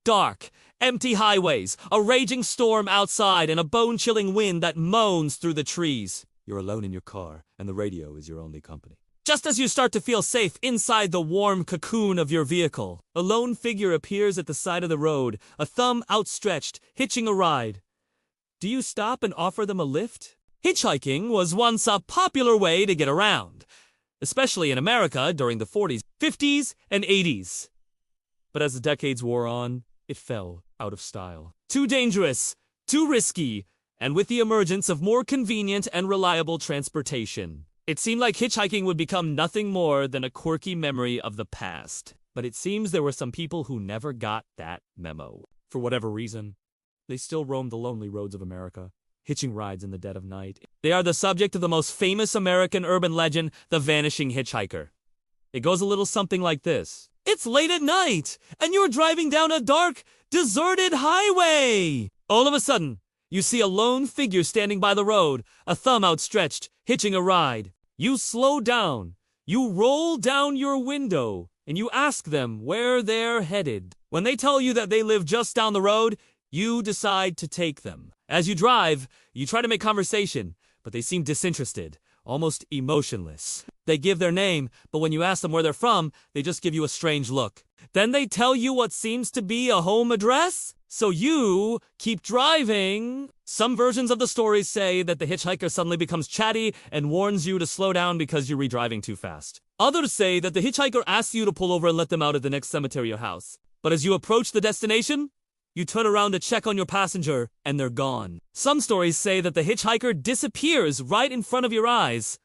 Dark, empty highways, a raging storm outside, and a bone-chilling wind that moans through the trees. You're alone in your car, and the radio is your only company. Just as you start to feel safe inside the warm cocoon of your vehicle, a lone figure appears at the side of the road, a thumb outstretched, hitching a ride. Do you stop and offer them a lift? Hitchhiking was once a popular way to get around, especially in America during the 40s, 50s, and 80s. But as the decades wore on, it fell out of style. Too dangerous, too risky, and with the emergence of more convenient and reliable transportation, it seemed like hitchhiking would become nothing more than a quirky memory of the past. But it seems there were some people who never got that memo. For whatever reason, they still roam the lonely roads of America, hitching rides in the dead of night. They are the subject of the most famous American urban legend, the Vanishing Hitchhiker. It goes a little something like this. It's late at night, and you're driving down a dark, deserted highway. All of a sudden, you see a lone figure standing by the road, a thumb outstretched, hitching a ride. You slow down, you roll down your window, and you ask them where they're headed. When they tell you that they live just down the road, you decide to take them. As you drive, you try to make conversation, but they seem disinterested, almost emotionless. They give their name, but when you ask them where they're from, they just give you a strange look. Then they tell you what seems to be a home address, so you keep driving. Some versions of the story say that the hitchhiker suddenly becomes chatty and warns you to slow down because you're re-driving too fast. Others say that the hitchhiker asks you to pull over and let them out at the next cemetery or house. But as you approach the destination, you turn around to check on your passenger, and they're gone. Some stories say that the hitchhiker disappears right in front of your eyes,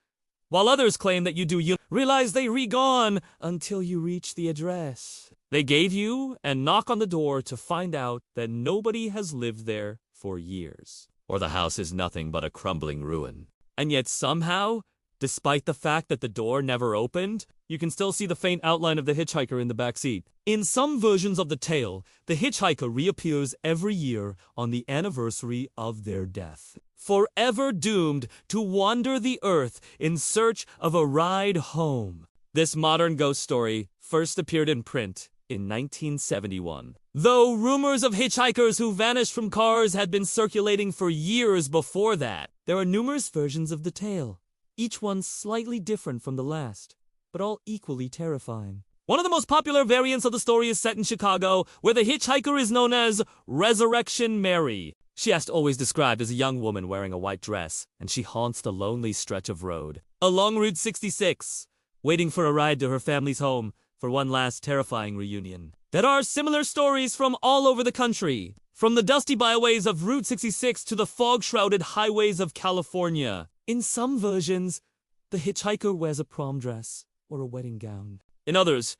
while others claim that you realize they re-gone until you reach the address they gave you and knock on the door to find out that nobody has lived there for years, or the house is nothing but a crumbling ruin. And yet somehow, despite the fact that the door never opened, you can still see the faint outline of the hitchhiker in the back seat. In some versions of the tale, the hitchhiker reappears every year on the anniversary of their death, forever doomed to wander the earth in search of a ride home. This modern ghost story first appeared in print in 1971. Though rumors of hitchhikers who vanished from cars had been circulating for years before that, there are numerous versions of the tale, each one slightly different from the last, but all equally terrifying. One of the most popular variants of the story is set in Chicago, where the hitchhiker is known as Resurrection Mary. She is always described as a young woman wearing a white dress, and she haunts the lonely stretch of road along Route 66, waiting for a ride to her family's home for one last terrifying reunion. There are similar stories from all over the country, from the dusty byways of Route 66 to the fog-shrouded highways of California. In some versions, the hitchhiker wears a prom dress or a wedding gown. In others,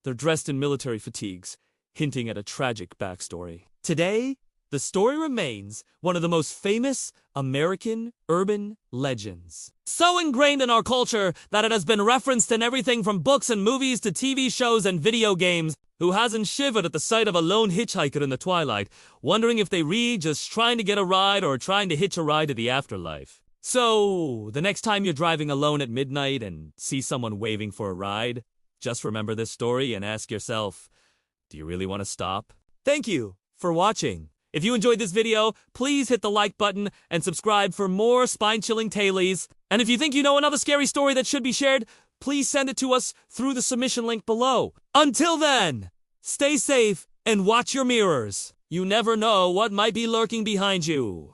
they're dressed in military fatigues, hinting at a tragic backstory. Today, the story remains one of the most famous American urban legends. So ingrained in our culture that it has been referenced in everything from books and movies to TV shows and video games. Who hasn't shivered at the sight of a lone hitchhiker in the twilight, wondering if they just trying to get a ride or trying to hitch a ride to the afterlife? So, the next time you're driving alone at midnight and see someone waving for a ride, just remember this story and ask yourself, do you really want to stop? Thank you for watching. If you enjoyed this video, please hit the like button and subscribe for more spine-chilling tailies. And if you think you know another scary story that should be shared, please send it to us through the submission link below. Until then, stay safe and watch your mirrors. You never know what might be lurking behind you.